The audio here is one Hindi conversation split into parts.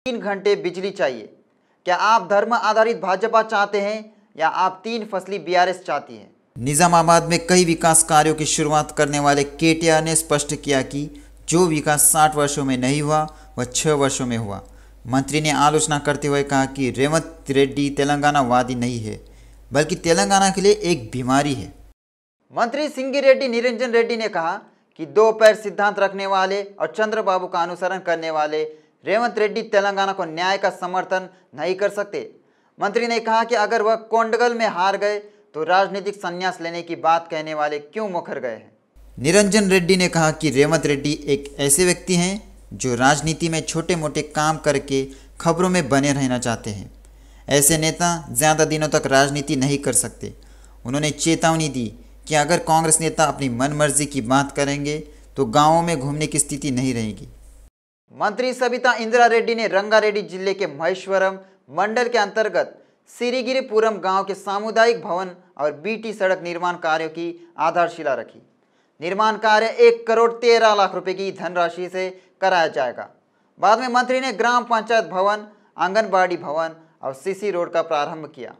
3 घंटे बिजली चाहिए। क्या आप धर्म आधारित भाजपा चाहते हैं या आप 3 फसली बीआरएस चाहती है? निजामाबाद में कई विकास कार्यों की शुरुआत करने वाले केटीआर ने स्पष्ट किया कि जो विकास 60 वर्षों में नहीं हुआ वह 6 वर्षों में हुआ। मंत्री ने आलोचना करते हुए कहा कि रेवंत रेड्डी तेलंगाना वादी नहीं है, बल्कि तेलंगाना के लिए एक बीमारी है। मंत्री सिंगिरेड्डी निरंजन रेड्डी ने कहा कि 2 पैर सिद्धांत रखने वाले और चंद्रबाबू का अनुसरण करने वाले रेवंत रेड्डी तेलंगाना को न्याय का समर्थन नहीं कर सकते। मंत्री ने कहा कि अगर वह कोंडगल में हार गए तो राजनीतिक संन्यास लेने की बात कहने वाले क्यों मुखर गए हैं। निरंजन रेड्डी ने कहा कि रेवंत रेड्डी एक ऐसे व्यक्ति हैं जो राजनीति में छोटे मोटे काम करके खबरों में बने रहना चाहते हैं। ऐसे नेता ज़्यादा दिनों तक राजनीति नहीं कर सकते। उन्होंने चेतावनी दी कि अगर कांग्रेस नेता अपनी मनमर्जी की बात करेंगे तो गांवों में घूमने की स्थिति नहीं रहेगी। मंत्री सबिता इंदिरा रेड्डी ने रंगारेड्डी जिले के महेश्वरम मंडल के अंतर्गत सिरिगिरीपुरम गांव के सामुदायिक भवन और बीटी सड़क निर्माण कार्यों की आधारशिला रखी। निर्माण कार्य 1 करोड़ 13 लाख रुपए की धनराशि से कराया जाएगा। बाद में मंत्री ने ग्राम पंचायत भवन, आंगनबाड़ी भवन और सीसी रोड का प्रारंभ किया।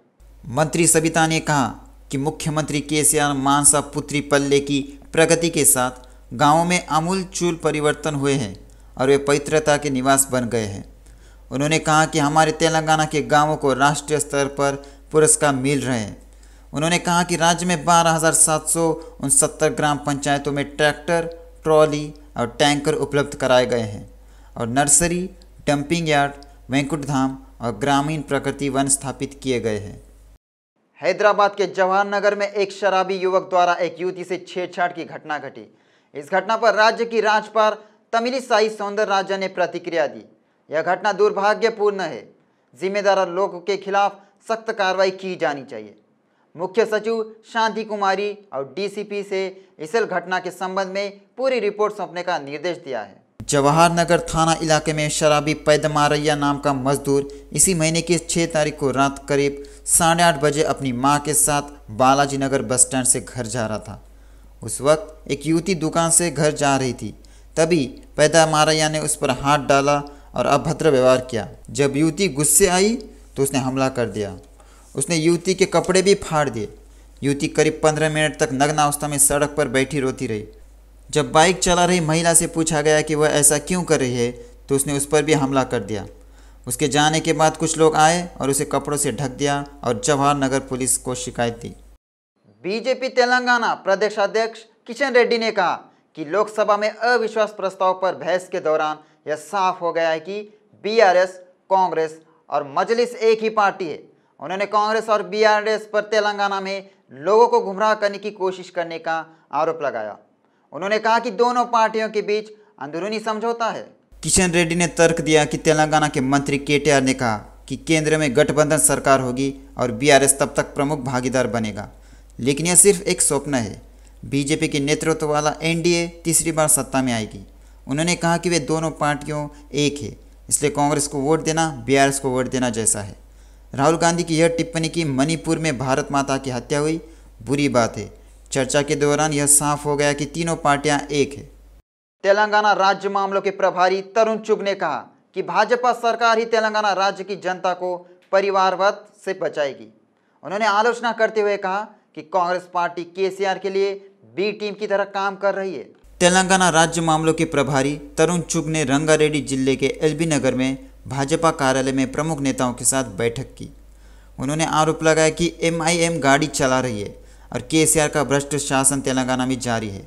मंत्री सबिता ने कहा कि मुख्यमंत्री केसीआर मानसा पुत्री पल्ले की प्रगति के साथ गांवों में आमूलचूल परिवर्तन हुए हैं और वे पवित्रता के निवास बन गए हैं। उन्होंने कहा कि हमारे तेलंगाना के गांवों को राष्ट्रीय स्तर पर पुरस्कार मिल रहे हैं। उन्होंने कहा कि राज्य में 12,769 ग्राम पंचायतों में ट्रैक्टर, ट्रॉली और टैंकर उपलब्ध कराए गए हैं और नर्सरी, डंपिंग यार्ड, वैंकुट धाम और ग्रामीण प्रकृति वन स्थापित किए गए हैं। हैदराबाद के जवाहर नगर में एक शराबी युवक द्वारा एक युवती से छेड़छाड़ की घटना घटी। इस घटना पर राज्य की राज्यपाल तमिलिसाई सौंदरराजन ने प्रतिक्रिया दी। यह घटना दुर्भाग्यपूर्ण है। जिम्मेदार लोगों के खिलाफ सख्त कार्रवाई की जानी चाहिए। मुख्य सचिव शांति कुमारी और डीसीपी से इस घटना के संबंध में पूरी रिपोर्ट सौंपने का निर्देश दिया है। जवाहर नगर थाना इलाके में शराबी पैदमारैया नाम का मजदूर इसी महीने की 6 तारीख को रात करीब 8:30 बजे अपनी मां के साथ बालाजी नगर बस स्टैंड से घर जा रहा था। उस वक्त एक युवती दुकान से घर जा रही थी। तभी पैदमारैया ने उस पर हाथ डाला और अभद्र व्यवहार किया। जब युवती गुस्से आई तो उसने हमला कर दिया। उसने युवती के कपड़े भी फाड़ दिए। युवती करीब 15 मिनट तक नग्न अवस्था में सड़क पर बैठी रोती रही। जब बाइक चला रही महिला से पूछा गया कि वह ऐसा क्यों कर रही है तो उसने उस पर भी हमला कर दिया। उसके जाने के बाद कुछ लोग आए और उसे कपड़ों से ढक दिया और जवाहर नगर पुलिस को शिकायत दी। बीजेपी तेलंगाना प्रदेशाध्यक्ष किशन रेड्डी ने कहा कि लोकसभा में अविश्वास प्रस्ताव पर बहस के दौरान यह साफ हो गया है कि बीआरएस, कांग्रेस और मजलिस एक ही पार्टी है। उन्होंने कांग्रेस और बीआरएस पर तेलंगाना में लोगों को गुमराह करने की कोशिश करने का आरोप लगाया। उन्होंने कहा कि दोनों पार्टियों के बीच अंदरूनी समझौता है। किशन रेड्डी ने तर्क दिया कि तेलंगाना के मंत्री केटीआर ने कहा कि केंद्र में गठबंधन सरकार होगी और बीआरएस तब तक प्रमुख भागीदार बनेगा, लेकिन यह सिर्फ एक स्वप्न है। बीजेपी के नेतृत्व वाला एनडीए तीसरी बार सत्ता में आएगी। उन्होंने कहा कि वे दोनों पार्टियों एक है, इसलिए कांग्रेस को वोट देना बीआरएस को वोट देना जैसा है। राहुल गांधी की यह टिप्पणी कि मणिपुर में भारत माता की हत्या हुई बुरी बात है। चर्चा के दौरान यह साफ हो गया कि तीनों पार्टियां एक है। तेलंगाना राज्य मामलों के प्रभारी तरुण चुग ने कहा कि भाजपा सरकार ही तेलंगाना राज्य की जनता को परिवारवाद से बचाएगी। उन्होंने आलोचना करते हुए कहा कि कांग्रेस पार्टी केसीआर के लिए बी टीम की तरह काम कर रही है। तेलंगाना राज्य मामलों के प्रभारी तरुण चुग ने रंगारेड्डी जिले के एलबी नगर में भाजपा कार्यालय में प्रमुख नेताओं के साथ बैठक की। उन्होंने आरोप लगाया कि एमआईएम गाड़ी चला रही है और केसीआर का भ्रष्ट शासन तेलंगाना में जारी है।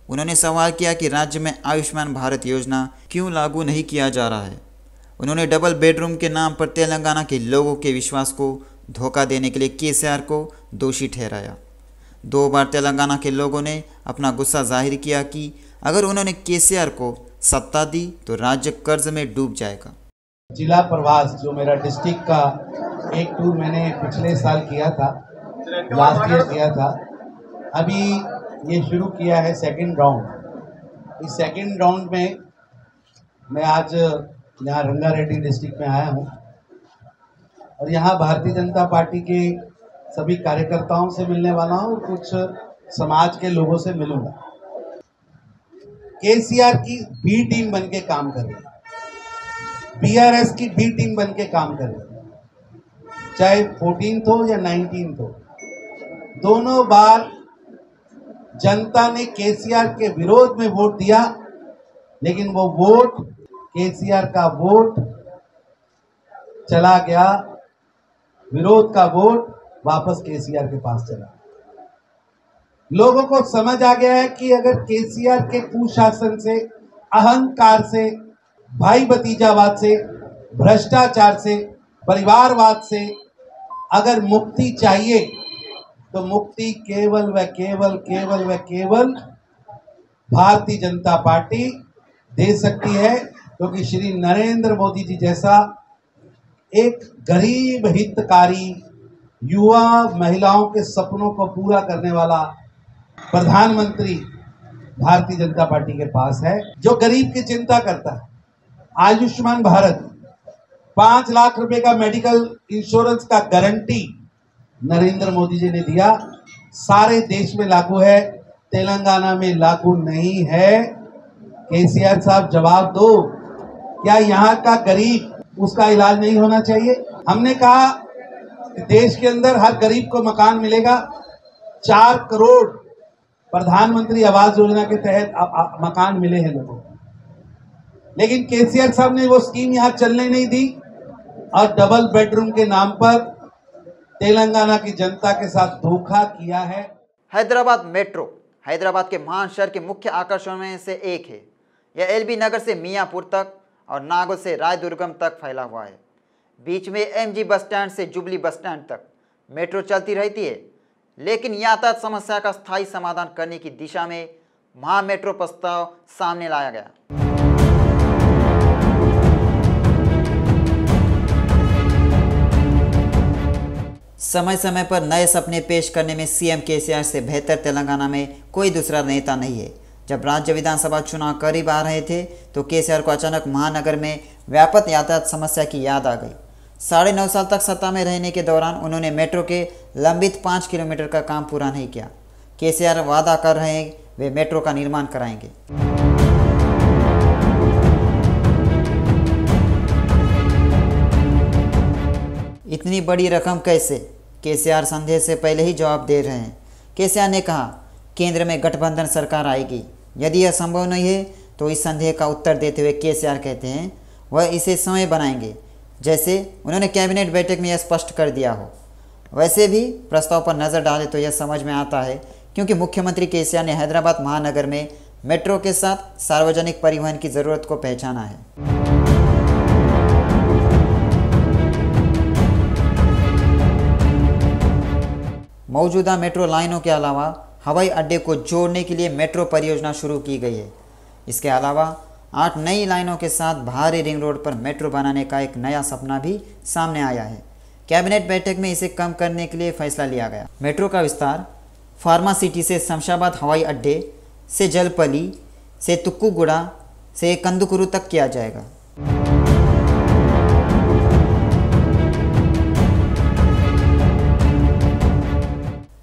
उन्होंने सवाल किया कि राज्य में आयुष्मान भारत योजना क्यों लागू नहीं किया जा रहा है। उन्होंने डबल बेडरूम के नाम पर तेलंगाना के लोगों के विश्वास को धोखा देने के लिए केसीआर को दोषी ठहराया। 2 बार तेलंगाना के लोगों ने अपना गुस्सा जाहिर किया कि अगर उन्होंने केसीआर को सत्ता दी तो राज्य कर्ज में डूब जाएगा। जिला प्रवास जो मेरा डिस्ट्रिक्ट का एक टूर मैंने पिछले साल किया था, लास्ट ईयर किया था। अभी ये शुरू किया है सेकंड राउंड। इस सेकंड राउंड में मैं आज यहाँ रंगारेड्डी डिस्ट्रिक्ट में आया हूँ और यहाँ भारतीय जनता पार्टी के सभी कार्यकर्ताओं से मिलने वाला हूँ, कुछ समाज के लोगों से मिलूंगा। केसीआर की बी टीम बन के काम कर रही है। बीआरएस की बी टीम बन के काम कर रही है, चाहे 14th हो या 19th हो। दोनों बार जनता ने केसीआर के विरोध में वोट दिया, लेकिन वो वोट, केसीआर का वोट चला गया, विरोध का वोट वापस केसीआर के पास चला। लोगों को समझ आ गया है कि अगर केसीआर के कुशासन से, अहंकार से, भाई भतीजावाद से, भ्रष्टाचार से, परिवारवाद से अगर मुक्ति चाहिए तो मुक्ति केवल व केवल केवल व केवल भारतीय जनता पार्टी दे सकती है, क्योंकि श्री नरेंद्र मोदी जी जैसा एक गरीब हितकारी, युवा महिलाओं के सपनों को पूरा करने वाला प्रधानमंत्री भारतीय जनता पार्टी के पास है, जो गरीब की चिंता करता है। आयुष्मान भारत, 5 लाख रुपए का मेडिकल इंश्योरेंस का गारंटी नरेंद्र मोदी जी ने दिया, सारे देश में लागू है, तेलंगाना में लागू नहीं है। केसीआर साहब जवाब दो, क्या यहाँ का गरीब उसका इलाज नहीं होना चाहिए? हमने कहा कि देश के अंदर हर गरीब को मकान मिलेगा। 4 करोड़ प्रधानमंत्री आवास योजना के तहत मकान मिले हैं लोगों को, लेकिन केसीआर साहब ने वो स्कीम यहाँ चलने नहीं दी और डबल बेडरूम के नाम पर तेलंगाना की जनता के साथ धोखा किया है। हैदराबाद मेट्रो हैदराबाद के महान शहर के मुख्य आकर्षणों में से एक है। यह एलबी नगर से मियाँपुर तक और नागौर से रायदुर्गम तक फैला हुआ है। बीच में एमजी बस स्टैंड से जुबली बस स्टैंड तक मेट्रो चलती रहती है, लेकिन यातायात समस्या का स्थायी समाधान करने की दिशा में महा मेट्रो प्रस्ताव सामने लाया गया। समय समय पर नए सपने पेश करने में सीएम केसीआर से बेहतर तेलंगाना में कोई दूसरा नेता नहीं है। जब राज्य विधानसभा चुनाव करीब आ रहे थे तो केसीआर को अचानक महानगर में व्यापक यातायात समस्या की याद आ गई। 9.5 साल तक सत्ता में रहने के दौरान उन्होंने मेट्रो के लंबित 5 किलोमीटर का काम पूरा नहीं किया। केसीआर वादा कर रहे हैं वे मेट्रो का निर्माण कराएंगे। इतनी बड़ी रकम कैसे? केसीआर संदेह से पहले ही जवाब दे रहे हैं। केसीआर ने कहा, केंद्र में गठबंधन सरकार आएगी। यदि यह संभव नहीं है तो इस संदेह का उत्तर देते हुए केसीआर कहते हैं वह इसे समय बनाएंगे, जैसे उन्होंने कैबिनेट बैठक में यह स्पष्ट कर दिया हो। वैसे भी प्रस्ताव पर नज़र डालें तो यह समझ में आता है, क्योंकि मुख्यमंत्री केसीआर ने हैदराबाद महानगर में मेट्रो के साथ सार्वजनिक परिवहन की ज़रूरत को पहचाना है। मौजूदा मेट्रो लाइनों के अलावा हवाई अड्डे को जोड़ने के लिए मेट्रो परियोजना शुरू की गई है। इसके अलावा 8 नई लाइनों के साथ भारी रिंग रोड पर मेट्रो बनाने का एक नया सपना भी सामने आया है। कैबिनेट बैठक में इसे कम करने के लिए फैसला लिया गया। मेट्रो का विस्तार फार्मा सिटी से शमशाबाद हवाई अड्डे से जलपली से तुक्कुगुड़ा से कंदुकुरु तक किया जाएगा।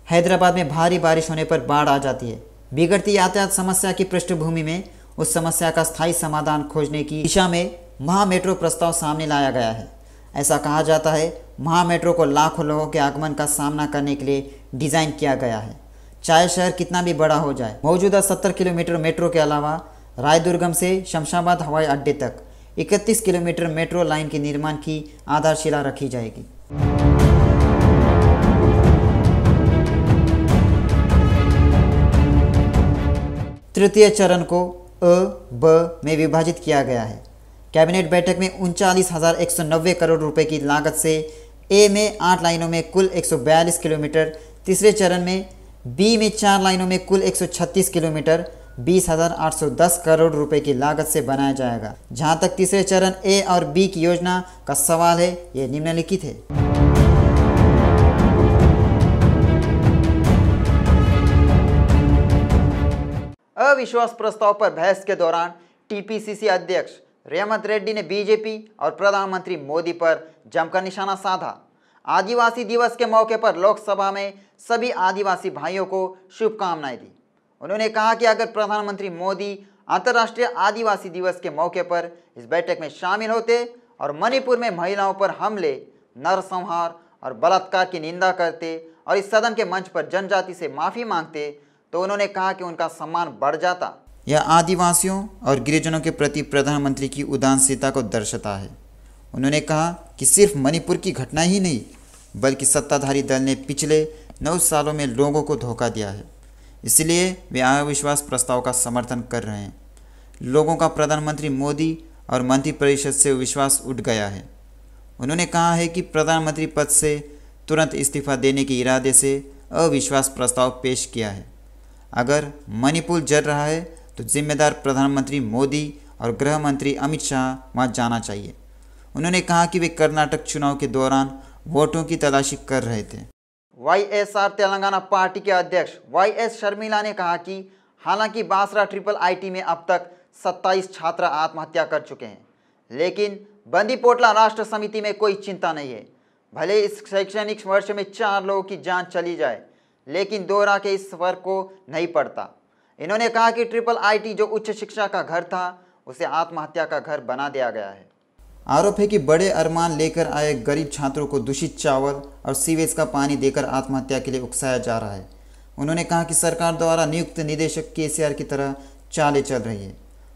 हैदराबाद में भारी बारिश होने पर बाढ़ आ जाती है। बिगड़ती यातायात समस्या की पृष्ठभूमि में उस समस्या का स्थायी समाधान खोजने की दिशा में महा मेट्रो प्रस्ताव सामने लाया गया है। ऐसा कहा जाता है महा मेट्रो को लाखों लोगों के आगमन का सामना करने के लिए डिज़ाइन किया गया है, चाहे शहर कितना भी बड़ा हो जाए। मौजूदा 70 किलोमीटर मेट्रो के अलावा रायदुर्गम से शमशाबाद हवाई अड्डे तक 31 किलोमीटर मेट्रो लाइन के निर्माण की आधारशिला रखी जाएगी। तृतीय चरण को ब में विभाजित किया गया है। कैबिनेट बैठक में 39,190 करोड़ रुपए की लागत से ए में 8 लाइनों में कुल 142 किलोमीटर, तीसरे चरण में बी में 4 लाइनों में कुल 136 किलोमीटर 20,810 करोड़ रुपए की लागत से बनाया जाएगा। जहां तक तीसरे चरण ए और बी की योजना का सवाल है, ये निम्नलिखित है। अविश्वास प्रस्ताव पर बहस के दौरान टीपीसीसी अध्यक्ष रेवंत रेड्डी ने बीजेपी और प्रधानमंत्री मोदी पर जमकर निशाना साधा। आदिवासी दिवस के मौके पर लोकसभा में सभी आदिवासी भाइयों को शुभकामनाएं दी। उन्होंने कहा कि अगर प्रधानमंत्री मोदी अंतर्राष्ट्रीय आदिवासी दिवस के मौके पर इस बैठक में शामिल होते और मणिपुर में महिलाओं पर हमले, नरसंहार और बलात्कार की निंदा करते और इस सदन के मंच पर जनजाति से माफ़ी मांगते तो उन्होंने कहा कि उनका सम्मान बढ़ जाता। यह आदिवासियों और गिरिजनों के प्रति प्रधानमंत्री की उदासीनता को दर्शाता है। उन्होंने कहा कि सिर्फ मणिपुर की घटना ही नहीं बल्कि सत्ताधारी दल ने पिछले 9 सालों में लोगों को धोखा दिया है, इसलिए वे अविश्वास प्रस्ताव का समर्थन कर रहे हैं। लोगों का प्रधानमंत्री मोदी और मंत्रिपरिषद से विश्वास उठ गया है। उन्होंने कहा है कि प्रधानमंत्री पद से तुरंत इस्तीफा देने के इरादे से अविश्वास प्रस्ताव पेश किया है। अगर मणिपुर जल रहा है तो जिम्मेदार प्रधानमंत्री मोदी और गृह मंत्री अमित शाह वहां जाना चाहिए। उन्होंने कहा कि वे कर्नाटक चुनाव के दौरान वोटों की तलाशी कर रहे थे। YSR तेलंगाना पार्टी के अध्यक्ष YS शर्मिला ने कहा कि हालांकि बांसरा IIIT में अब तक 27 छात्र आत्महत्या कर चुके हैं, लेकिन बंदीपोटला राष्ट्र समिति में कोई चिंता नहीं है। भले इस शैक्षणिक वर्ष में 4 लोगों की जान चली जाए, लेकिन दोहरा के इस फर्क को नहीं पड़ता। इन्होंने कहा कि IIIT जो उच्च शिक्षा का घर था उसे आत्महत्या का घर बना दिया गया है। आरोप है कि बड़े अरमान लेकर आए गरीब छात्रों को दूषित चावल और सीवेज का पानी देकर आत्महत्या के लिए उकसाया जा रहा है। उन्होंने कहा कि सरकार द्वारा नियुक्त निदेशक KCR की तरह चालें चल रही है।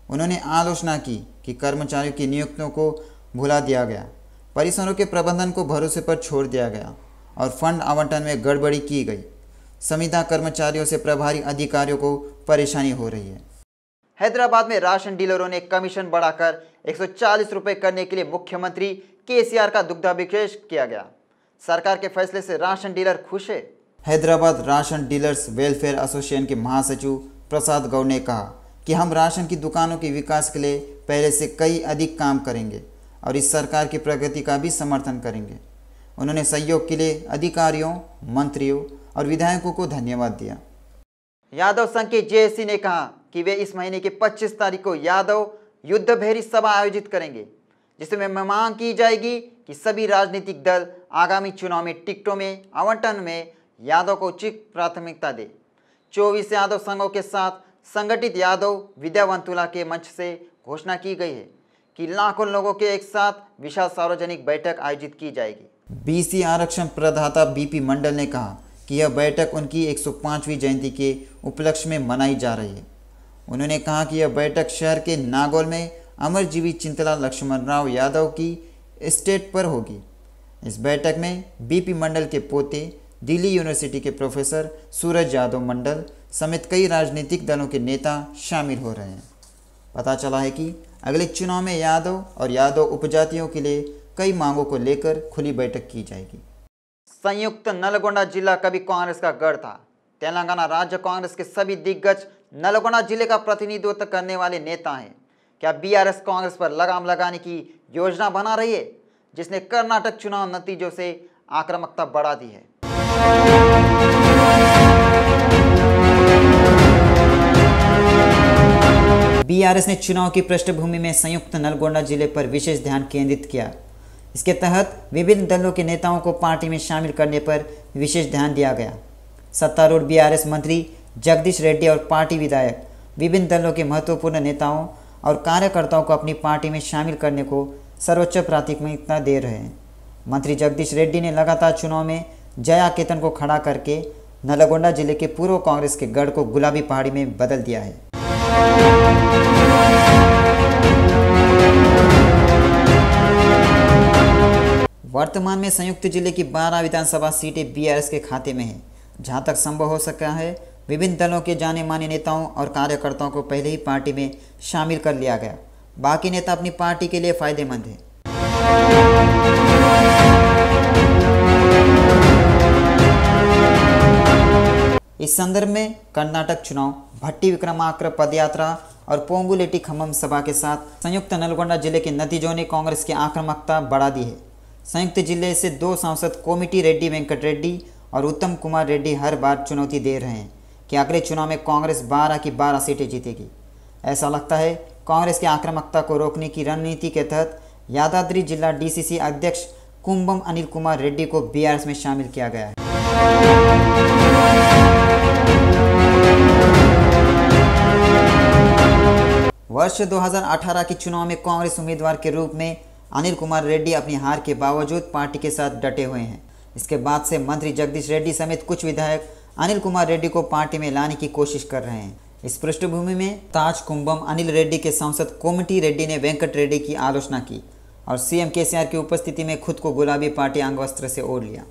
उन्होंने आलोचना की कि कर्मचारियों की नियुक्तियों को भुला दिया गया, परिसरों के प्रबंधन को भरोसे पर छोड़ दिया गया और फंड आवंटन में गड़बड़ी की गई। संविदा कर्मचारियों से प्रभारी अधिकारियों को परेशानी हो रही है। हैदराबाद में राशन डीलरों ने कमीशन बढ़ाकर 140 रुपये करने के लिए मुख्यमंत्री KCR का दुग्धाभिषेक किया गया। सरकार के फैसले से राशन डीलर खुश है। Hyderabad ration dealers welfare association के महासचिव प्रसाद गौड़ ने कहा कि हम राशन की दुकानों के विकास के लिए पहले से कई अधिक काम करेंगे और इस सरकार की प्रगति का भी समर्थन करेंगे। उन्होंने सहयोग के लिए अधिकारियों, मंत्रियों और विधायकों को धन्यवाद दिया। यादव संघ के JSC ने कहा कि वे इस महीने की 25 तारीख को यादव युद्ध भेरी सभा आयोजित करेंगे, जिसमें मांग की जाएगी कि सभी राजनीतिक दल आगामी चुनाव में टिकटों में आवंटन में यादव को उचित प्राथमिकता दे। 24 यादव संघों के साथ संगठित यादव विद्यावंतुला के मंच से घोषणा की गई है कि लाखों लोगों के एक साथ विशाल सार्वजनिक बैठक आयोजित की जाएगी। BC आरक्षण प्रदाता BP मंडल ने कहा कि यह बैठक उनकी 105वीं जयंती के उपलक्ष्य में मनाई जा रही है। उन्होंने कहा कि यह बैठक शहर के नागौल में अमरजीवी चिंतला लक्ष्मण राव यादव की एस्टेट पर होगी। इस बैठक में BP मंडल के पोते, दिल्ली यूनिवर्सिटी के प्रोफेसर सूरज यादव मंडल समेत कई राजनीतिक दलों के नेता शामिल हो रहे हैं। पता चला है कि अगले चुनाव में यादव और यादव उपजातियों के लिए कई मांगों को लेकर खुली बैठक की जाएगी। संयुक्त नलगोंडा जिला कभी कांग्रेस का गढ़ था। तेलंगाना राज्य कांग्रेस के सभी दिग्गज नलगोंडा जिले का प्रतिनिधित्व करने वाले नेता हैं। क्या BRS कांग्रेस पर लगाम लगाने की योजना बना रही है, जिसने कर्नाटक चुनाव नतीजों से आक्रामकता बढ़ा दी है। BRS ने चुनाव की पृष्ठभूमि में संयुक्त नलगोंडा जिले पर विशेष ध्यान केंद्रित किया। इसके तहत विभिन्न दलों के नेताओं को पार्टी में शामिल करने पर विशेष ध्यान दिया गया। सत्तारूढ़ BRS मंत्री जगदीश रेड्डी और पार्टी विधायक विभिन्न दलों के महत्वपूर्ण नेताओं और कार्यकर्ताओं को अपनी पार्टी में शामिल करने को सर्वोच्च प्राथमिकता दे रहे हैं। मंत्री जगदीश रेड्डी ने लगातार चुनाव में जया केतन को खड़ा करके नलगोंडा जिले के पूर्व कांग्रेस के गढ़ को गुलाबी पहाड़ी में बदल दिया है। वर्तमान में संयुक्त जिले की 12 विधानसभा सीटें BRS के खाते में हैं। जहां तक संभव हो सका है, विभिन्न दलों के जाने माने नेताओं और कार्यकर्ताओं को पहले ही पार्टी में शामिल कर लिया गया। बाकी नेता अपनी पार्टी के लिए फायदेमंद हैं। इस संदर्भ में कर्नाटक चुनाव, भट्टी विक्रमार्क पदयात्रा और पोंगुलेटी खम्मम सभा के साथ संयुक्त नलगोंडा जिले के नतीजों ने कांग्रेस की आक्रामकता बढ़ा दी है। संयुक्त जिले से 2 सांसद कोमिटी रेड्डी वेंकट रेड्डी और उत्तम कुमार रेड्डी हर बार चुनौती दे रहे हैं कि अगले चुनाव में कांग्रेस 12 की 12 सीटें जीतेगी। ऐसा लगता है कांग्रेस की आक्रामकता को रोकने की रणनीति के तहत यादाद्री जिला DCC अध्यक्ष कुंभम अनिल कुमार रेड्डी को BRS में शामिल किया गया है। वर्ष 2018 के चुनाव में कांग्रेस उम्मीदवार के रूप में अनिल कुमार रेड्डी अपनी हार के बावजूद पार्टी के साथ डटे हुए हैं। इसके बाद से मंत्री जगदीश रेड्डी समेत कुछ विधायक अनिल कुमार रेड्डी को पार्टी में लाने की कोशिश कर रहे हैं। इस पृष्ठभूमि में ताज कुंभम अनिल रेड्डी के सांसद कोमटी रेड्डी ने वेंकट रेड्डी की आलोचना की और सीएम केसीआर की उपस्थिति में खुद को गुलाबी पार्टी अंगवस्त्र से ओढ़ लिया।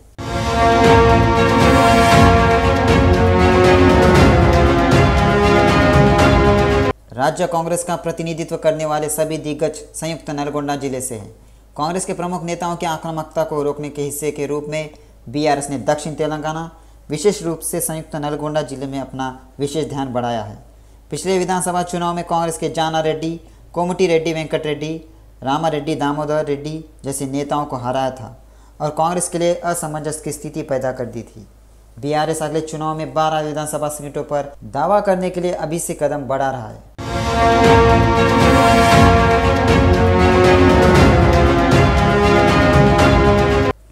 राज्य कांग्रेस का प्रतिनिधित्व करने वाले सभी दिग्गज संयुक्त नलगोंडा जिले से हैं। कांग्रेस के प्रमुख नेताओं की आक्रामकता को रोकने के हिस्से के रूप में बीआरएस ने दक्षिण तेलंगाना, विशेष रूप से संयुक्त नलगोंडा जिले में अपना विशेष ध्यान बढ़ाया है। पिछले विधानसभा चुनाव में कांग्रेस के जाना रेड्डी, कोमटी रेड्डी वेंकट रेड्डी, रामारेड्डी दामोदर रेड्डी जैसे नेताओं को हराया था और कांग्रेस के लिए असमंजस की स्थिति पैदा कर दी थी। बीआरएस अगले चुनाव में 12 विधानसभा सीटों पर दावा करने के लिए अभी से कदम बढ़ा रहा है।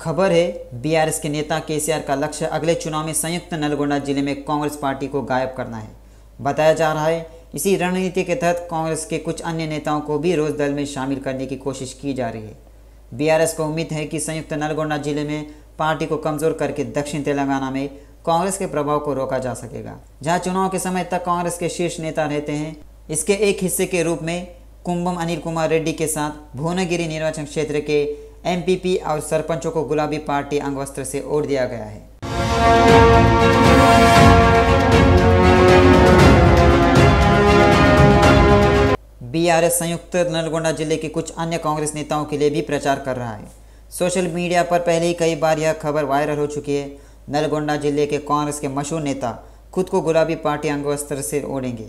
खबर है, बीआरएस के नेता केसीआर का लक्ष्य अगले चुनाव में संयुक्त नलगोंडा जिले में कांग्रेस पार्टी को गायब करना है। बताया जा रहा है इसी रणनीति के तहत कांग्रेस के कुछ अन्य नेताओं को भी रोज दल में शामिल करने की कोशिश की जा रही है। बीआरएस को उम्मीद है कि संयुक्त नलगोंडा जिले में पार्टी को कमजोर करके दक्षिण तेलंगाना में कांग्रेस के प्रभाव को रोका जा सकेगा, जहां चुनाव के समय तक कांग्रेस के शीर्ष नेता रहते हैं। इसके एक हिस्से के रूप में कुंभम अनिल कुमार रेड्डी के साथ भुवनगिरी निर्वाचन क्षेत्र के एमपीपी और सरपंचों को गुलाबी पार्टी अंगवस्त्र से ओढ़ दिया गया है। बीआरएस संयुक्त नलगोंडा जिले के कुछ अन्य कांग्रेस नेताओं के लिए भी प्रचार कर रहा है। सोशल मीडिया पर पहले ही कई बार यह खबर वायरल हो चुकी है। नलगोंडा जिले के कांग्रेस के मशहूर नेता खुद को गुलाबी पार्टी अंगवस्त्र से ओढ़ेंगे।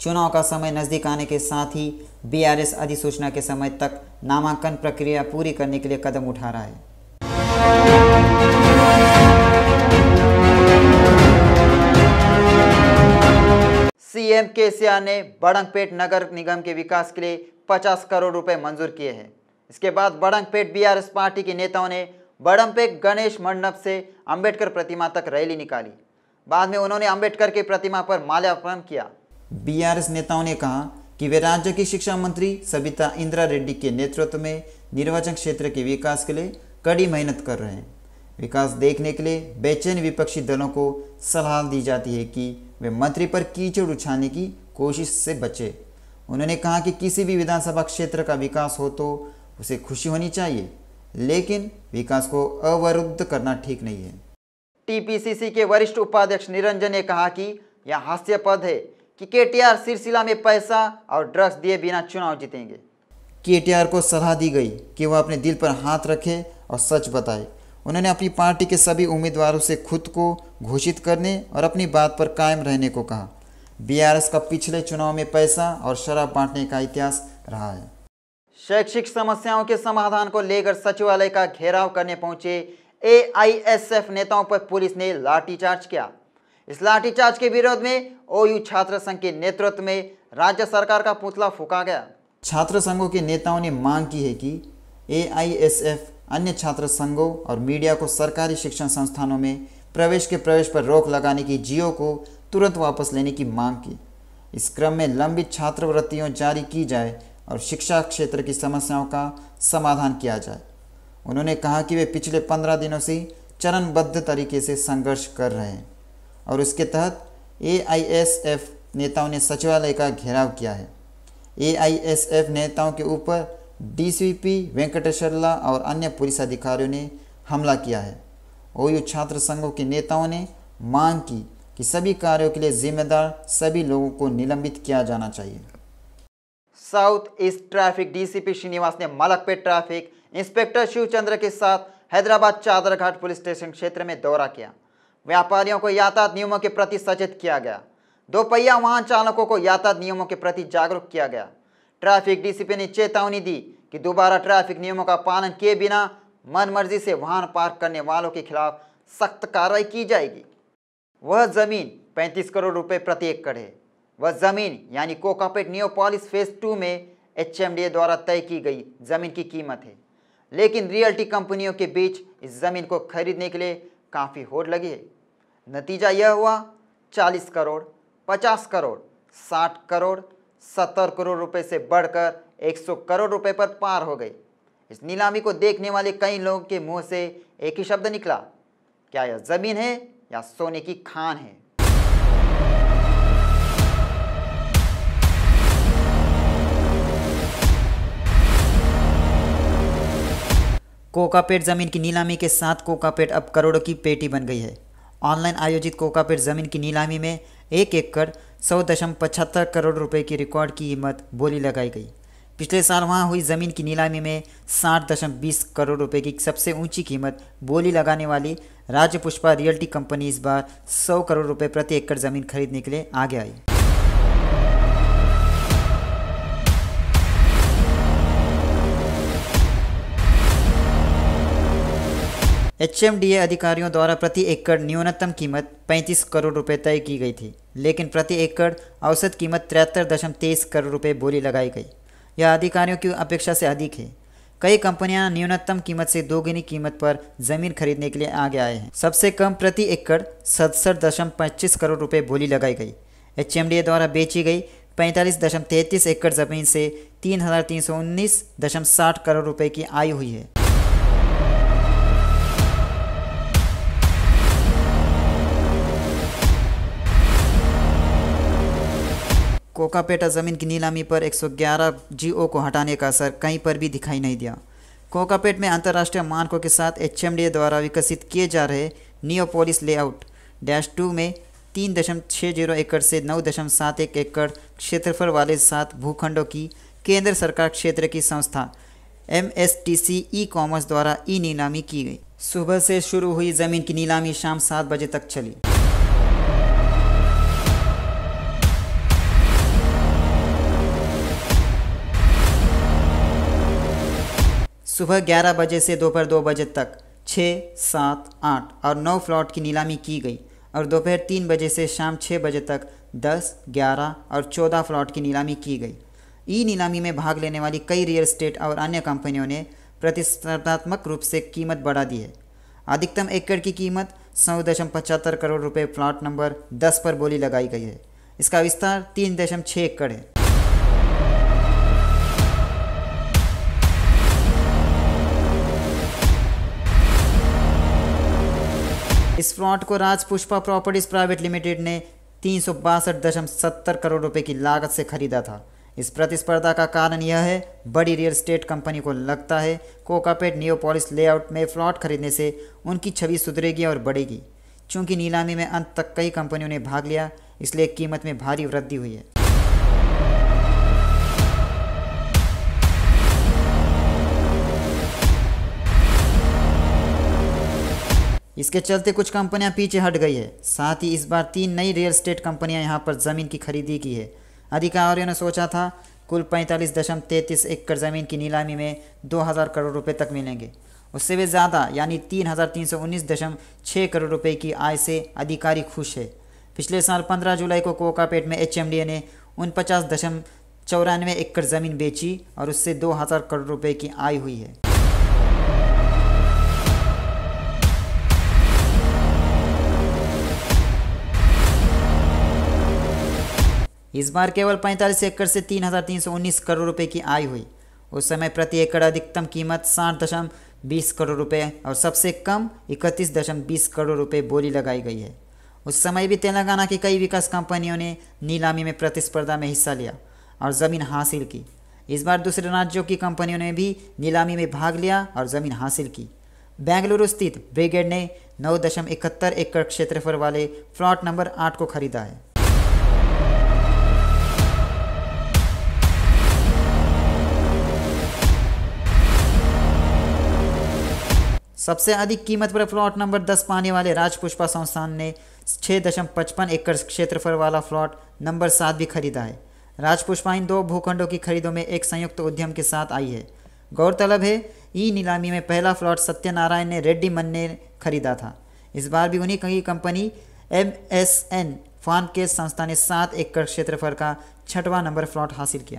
चुनाव का समय नज़दीक आने के साथ ही बीआरएस अधिसूचना के समय तक नामांकन प्रक्रिया पूरी करने के लिए कदम उठा रहा है। सीएम केसीआर ने बड़ंगपेट नगर निगम के विकास के लिए 50 करोड़ रुपए मंजूर किए हैं। इसके बाद बड़ंगपेट बीआरएस पार्टी के नेताओं ने बड़ंगपेट गणेश मंडप से अंबेडकर प्रतिमा तक रैली निकाली। बाद में उन्होंने अंबेडकर की प्रतिमा पर माल्यार्पण किया। बीआरएस नेताओं ने कहा कि वे राज्य की शिक्षा मंत्री सबिता इंद्रा रेड्डी के नेतृत्व में निर्वाचन क्षेत्र के विकास के लिए कड़ी मेहनत कर रहे हैं। विकास देखने के लिए बेचैन विपक्षी दलों को सलाह दी जाती है कि वे मंत्री पर कीचड़ उछालने की कोशिश से बचे। उन्होंने कहा कि किसी भी विधानसभा क्षेत्र का विकास हो तो उसे खुशी होनी चाहिए, लेकिन विकास को अवरुद्ध करना ठीक नहीं है। टीपीसीसी के वरिष्ठ उपाध्यक्ष निरंजन ने कहा कि यह हास्यास्पद है कि केटीआर सिलसिला में पैसा और ड्रग्स दिए बिना चुनाव जीतेंगे। केटीआर को सलाह दी गई कि वह अपने दिल पर हाथ रखे और सच बताए। उन्होंने अपनी पार्टी के सभी उम्मीदवारों से खुद को घोषित करने और अपनी बात पर कायम रहने को कहा। बीआरएस का पिछले चुनाव में पैसा और शराब बांटने का इतिहास रहा है। शैक्षिक समस्याओं के समाधान को लेकर सचिवालय का घेराव करने पहुंचे एआईएसएफ नेताओं पर पुलिस ने लाठीचार्ज किया। इस लाठीचार्ज के विरोध में ओयू छात्र संघ के नेतृत्व में राज्य सरकार का पुतला फूंका गया। छात्र संघों के नेताओं ने मांग की है कि एआईएसएफ अन्य छात्र संघों और मीडिया को सरकारी शिक्षण संस्थानों में प्रवेश पर रोक लगाने की जीओ को तुरंत वापस लेने की मांग की। इस क्रम में लंबित छात्रवृत्तियां जारी की जाए और शिक्षा क्षेत्र की समस्याओं का समाधान किया जाए। उन्होंने कहा कि वे पिछले 15 दिनों से चरणबद्ध तरीके से संघर्ष कर रहे हैं और उसके तहत एआईएसएफ नेताओं ने सचिवालय का घेराव किया है। एआईएसएफ नेताओं के ऊपर डीसीपी वेंकटेश्वरला और अन्य पुलिस अधिकारियों ने हमला किया है। ओयू छात्र संघों के नेताओं ने मांग की कि सभी कार्यों के लिए जिम्मेदार सभी लोगों को निलंबित किया जाना चाहिए। South east traffic DCP Srinivas ने मलकपेट ट्रैफिक इंस्पेक्टर शिवचंद्र के साथ हैदराबाद चादरघाट पुलिस स्टेशन क्षेत्र में दौरा किया। व्यापारियों को यातायात नियमों के प्रति सचेत किया गया। दोपहिया वाहन चालकों को यातायात नियमों के प्रति जागरूक किया गया। ट्रैफिक डीसीपी ने चेतावनी दी कि दोबारा ट्रैफिक नियमों का पालन किए बिना मनमर्जी से वाहन पार्क करने वालों के खिलाफ सख्त कार्रवाई की जाएगी। वह जमीन 35 करोड़ रुपए प्रति एकड़ है। वह जमीन यानी कोकापेट नियोपोलिस फेज 2 में एचएमडीए द्वारा तय की गई जमीन की कीमत है, लेकिन रियल्टी कंपनियों के बीच इस जमीन को खरीदने के लिए काफ़ी होड़ लगी है। नतीजा यह हुआ 40 करोड़, 50 करोड़, 60 करोड़, 70 करोड़ रुपए से बढ़कर 100 करोड़ रुपए पर पार हो गई। इस नीलामी को देखने वाले कई लोगों के मुंह से एक ही शब्द निकला, क्या यह जमीन है या सोने की खान है। कोकापेट जमीन की नीलामी के साथ कोकापेट अब करोड़ों की पेटी बन गई है। ऑनलाइन आयोजित कोकापेट जमीन की नीलामी में 1 एकड़ 100.75 करोड़ रुपए की रिकॉर्ड की कीमत बोली लगाई गई। पिछले साल वहां हुई जमीन की नीलामी में 60.20 करोड़ रुपए की सबसे ऊंची कीमत बोली लगाने वाली राज्य पुष्पा रियल्टी कंपनी इस बार 100 करोड़ रुपए प्रति एकड़ जमीन खरीदने के लिए आगे आई। HMDA अधिकारियों द्वारा प्रति एकड़ न्यूनतम कीमत 35 करोड़ रुपए तय की गई थी, लेकिन प्रति एकड़ औसत कीमत 73.23 करोड़ रुपए बोली लगाई गई। यह अधिकारियों की अपेक्षा से अधिक है। कई कंपनियां न्यूनतम कीमत से दोगुनी कीमत पर जमीन खरीदने के लिए आगे आए हैं। सबसे कम प्रति एकड़ 67.25 करोड़ रुपए बोली लगाई गई। HMDA द्वारा बेची गई 45.33 एकड़ जमीन से 3,319.60 करोड़ रुपए की आय हुई है। कोकापेटा जमीन की नीलामी पर 111 GO को हटाने का असर कहीं पर भी दिखाई नहीं दिया। कोकापेट में अंतर्राष्ट्रीय मानकों के साथ HMDA द्वारा विकसित किए जा रहे नियोपोलिस लेआउट -2 में 3.60 एकड़ से 9.71 एकड़ क्षेत्रफल वाले 7 भूखंडों की केंद्र सरकार क्षेत्र की संस्था MSTC ई-कॉमर्स द्वारा ई नीलामी की गई। सुबह से शुरू हुई जमीन की नीलामी शाम 7 बजे तक चली। सुबह 11 बजे से दोपहर 2 बजे तक 6, 7, 8 और 9 प्लॉट की नीलामी की गई और दोपहर 3 बजे से शाम 6 बजे तक 10, 11 और 14 प्लॉट की नीलामी की गई। ई नीलामी में भाग लेने वाली कई रियल एस्टेट और अन्य कंपनियों ने प्रतिस्पर्धात्मक रूप से कीमत बढ़ा दी है। अधिकतम एकड़ की कीमत 100.75 करोड़ रुपए प्लॉट नंबर 10 पर बोली लगाई गई है। इसका विस्तार 3.6 एकड़ है। इस प्लॉट को राज पुष्पा प्रॉपर्टीज प्राइवेट लिमिटेड ने 362.70 करोड़ रुपए की लागत से खरीदा था। इस प्रतिस्पर्धा का कारण यह है, बड़ी रियल एस्टेट कंपनी को लगता है कोकापेट नियोपोलिस लेआउट में प्लॉट खरीदने से उनकी छवि सुधरेगी और बढ़ेगी। चूंकि नीलामी में अंत तक कई कंपनियों ने भाग लिया, इसलिए कीमत में भारी वृद्धि हुई है। इसके चलते कुछ कंपनियां पीछे हट गई है। साथ ही इस बार 3 नई रियल एस्टेट कंपनियां यहां पर ज़मीन की खरीदी की है। अधिकारियों ने सोचा था कुल 45.33 एकड़ ज़मीन की नीलामी में 2000 करोड़ रुपए तक मिलेंगे। उससे भी ज़्यादा यानी 3,319.6 करोड़ रुपए की आय से अधिकारी खुश है। पिछले साल 15 जुलाई को कोकापेट में HMDA ने 49.94 एकड़ ज़मीन बेची और उससे 2000 करोड़ रुपए की आय हुई है। इस बार केवल 45 एकड़ से 3,319 करोड़ रुपए की आय हुई। उस समय प्रति एकड़ अधिकतम कीमत 60.20 करोड़ रुपए और सबसे कम 31.20 करोड़ रुपए बोली लगाई गई है। उस समय भी तेलंगाना की कई विकास कंपनियों ने नीलामी में प्रतिस्पर्धा में हिस्सा लिया और ज़मीन हासिल की। इस बार दूसरे राज्यों की कंपनियों ने भी नीलामी में भाग लिया और ज़मीन हासिल की। बेंगलुरु स्थित ब्रिगेड ने 9.71 एकड़ क्षेत्रफल वाले प्लॉट नंबर 8 को खरीदा है। सबसे अधिक कीमत पर प्लॉट नंबर 10 पाने वाले राज पुष्पा संस्थान ने 6.55 एकड़ क्षेत्रफल वाला प्लॉट नंबर 7 भी खरीदा है। राज पुष्पा इन 2 भूखंडों की खरीदों में एक संयुक्त उद्यम के साथ आई है। गौरतलब है, ई नीलामी में पहला प्लॉट सत्यनारायण ने रेड्डी मन ने खरीदा था। इस बार भी उन्हीं की कंपनी MSN फार्मकेज संस्था ने 7 एकड़ क्षेत्रफल का 6वां नंबर प्लॉट हासिल किया।